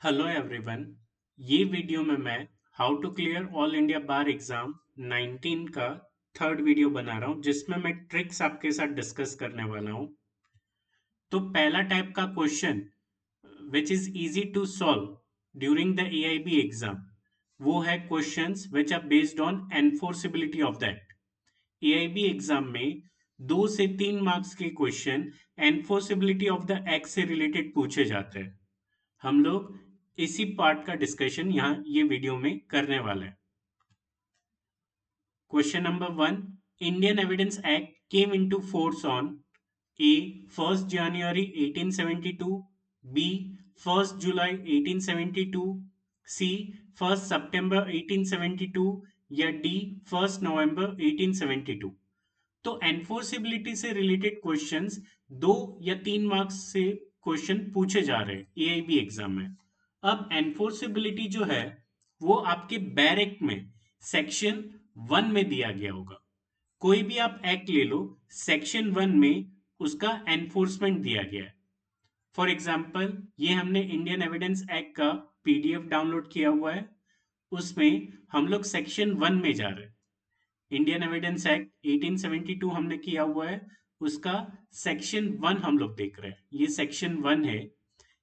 Hello everyone. ये video में मैं how to clear all India bar exam 19 का थर्ड वीडियो बना रहा हूँ जिसमें मैं ट्रिक्स आपके साथ डिस्कस करने वाला हूँ। तो पहला टाइप का question which is easy to solve during the AIB exam वो है questions which are based on enforceability of that. AIB exam में 2 से 3 मार्क्स के question enforceability of the act से रिलेटेड पूछे जाते हैं। हम लोग इसी पार्ट का डिस्कशन यहाँ ये वीडियो में करने वाले हैं। Question number 1, Indian evidence act came into force on A 1 January 1872, B 1 July 1872, C 1 September 1872 या डी 1 नवंबर 1872। तो एनफोर्सिबिलिटी से रिलेटेड क्वेश्चंस 2 या 3 मार्क्स से क्वेश्चन पूछे जा रहे हैं एआईबी एग्जाम में। अब एनफोर्सिबिलिटी जो है वो आपके बैर एक्ट में सेक्शन 1 में दिया गया होगा। कोई भी आप एक्ट ले लो, सेक्शन 1 में उसका एनफोर्समेंट दिया गया है। फॉर एग्जाम्पल ये हमने इंडियन एविडेंस एक्ट का पीडीएफ डाउनलोड किया हुआ है, उसमें हम लोग सेक्शन 1 में जा रहे हैं। इंडियन एविडेंस एक्ट 1872 हमने किया हुआ है, उसका सेक्शन 1 हम लोग देख रहे हैं। ये सेक्शन 1 है।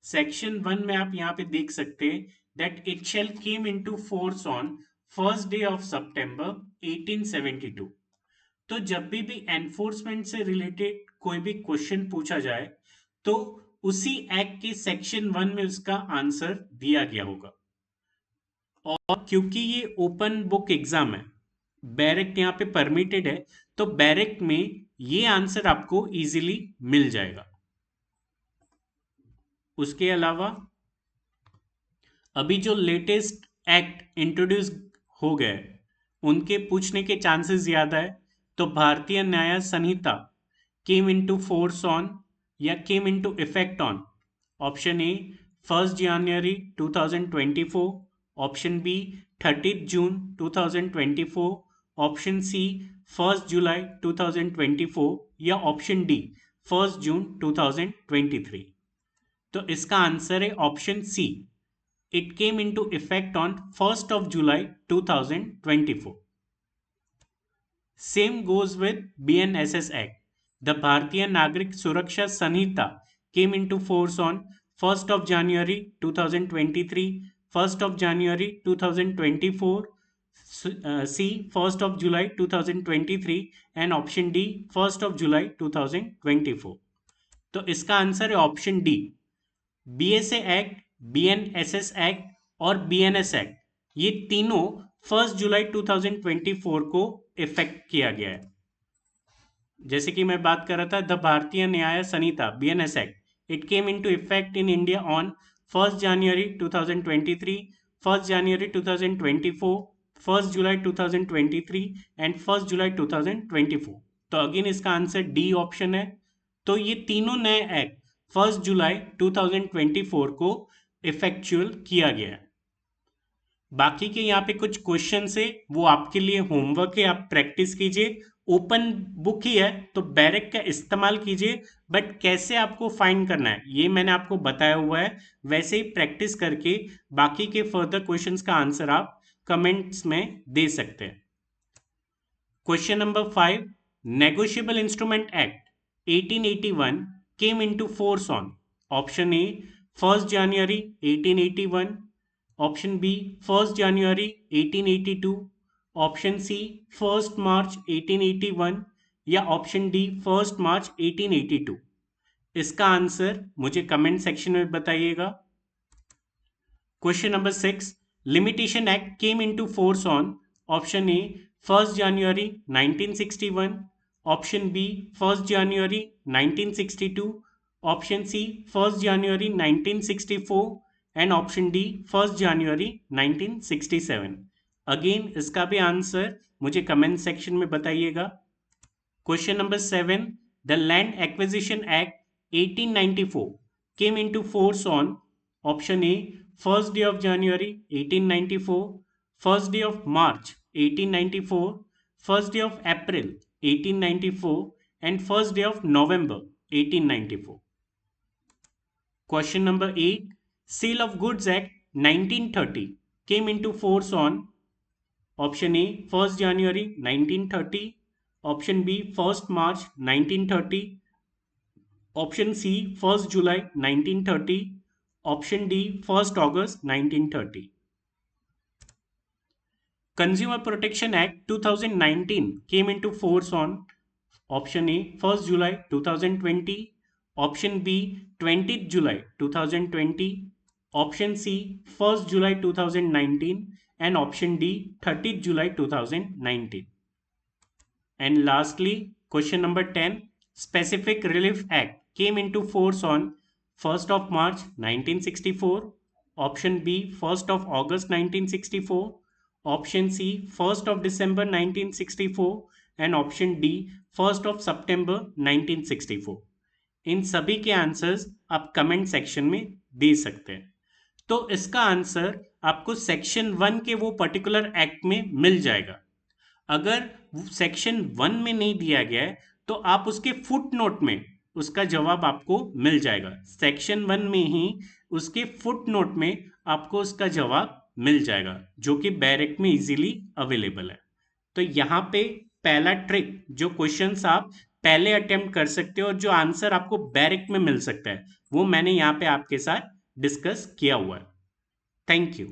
सेक्शन 1 में आप यहाँ पे देख सकते हैं that it shall came into force on first day of September 1872। तो जब भी एनफोर्समेंट से रिलेटेड कोई भी क्वेश्चन पूछा जाए तो उसी एक्ट के सेक्शन 1 में उसका आंसर दिया गया होगा। और क्योंकि ये ओपन बुक एग्जाम है, बैरेक्ट यहाँ पे परमिटेड है, तो बैरेक्ट में ये आंसर आपको इजीली मिल जाएगा। उसके अलावा अभी जो लेटेस्ट एक्ट इंट्रोड्यूस हो गए उनके पूछने के चांसेस ज्यादा है। तो Bharatiya Nyaya Sanhita came into force on या came into effect on option A 1 January 2024, option B 30 June 2024, option C 1 July 2024 या ऑप्शन डी 1 जून 2023। तो इसका आंसर है option C, it came into effect on 1st of July 2024. Same goes with BNSS Act. The Bharatiya Nagrik Suraksha Sanhita came into force on 1st of January 2023, 1st of January 2024, C 1st of July 2023 and option D 1st of July 2024. तो इसका answer है option D, BSA act, BNSS act और BNS act, ये तीनों 1 July 2024 को effect किया गया है। जैसे कि मैं बात कर रहा था, the Bharatiya Nyaya Sanhita BNS act it came into effect in India on 1 January 2023, 1 January 2024, 1 July 2023 and 1 July 2024। तो अगेन इसका आंसर डी ऑप्शन है। तो ये तीनों नए एक्ट 1 जुलाई 2024 को इफेक्चुअल किया गया है। बाकी के यहाँ पे कुछ क्वेश्चन है वो आपके लिए होमवर्क है, आप प्रैक्टिस कीजिए। ओपन बुक ही है तो बैरेक का इस्तेमाल कीजिए, बट कैसे आपको फाइंड करना है ये मैंने आपको बताया हुआ है। वैसे ही प्रैक्टिस करके बाकी के फर्दर क्वेश्चंस का आंसर आप कमेंट्स में दे सकते हैं। Question number 5, negotiable instrument act 1881 came into force on option A 1st January 1881, option B 1st January 1882, option C 1st March 1881 या ऑप्शन डी 1st March 1882। इसका आंसर मुझे कमेंट सेक्शन में बताइएगा। Question number 6, limitation act came into force on option A 1st January 1961, option B 1st January 1962, option C 1st January 1964 and option D 1st January 1967। Again इसका भी answer मुझे comment section में बताइएगा। Question number 7, the land acquisition act 1894 came into force on option A 1st day of January 1894, 1st day of March 1894, 1st day of April 1894 and 1st day of November 1894। Question number 8, Sale of Goods Act 1930 came into force on option A 1st January 1930, option B 1st March 1930, option C 1st July 1930, option D 1st August 1930. Consumer Protection Act 2019 came into force on option A 1st July 2020, option B 20th July 2020, option C 1st July 2019 and option D 30th July 2019. And lastly, question number 10, Specific Relief Act came into force on 1st of March 1964, option B 1st of August 1964, option C 1st of December 1964 and option D 1st of September 1964. इन सभी के answers आप comment section में दे सकते हैं। तो इसका answer आपको section 1 के वो पर्टिकुलर एक्ट में मिल जाएगा। अगर सेक्शन 1 में नहीं दिया गया है तो आप उसके फुट नोट में उसका जवाब आपको मिल जाएगा। सेक्शन 1 में ही उसके फुट नोट में आपको उसका जवाब मिल जाएगा, जो कि बैरेक में इजीली अवेलेबल है। तो यहाँ पे पहला ट्रिक, जो क्वेश्चंस आप पहले अटेम्प्ट कर सकते हो और जो आंसर आपको बैरेक में मिल सकता है, वो मैंने यहाँ पे आपके साथ डिस्कस किया हुआ है। Thank you.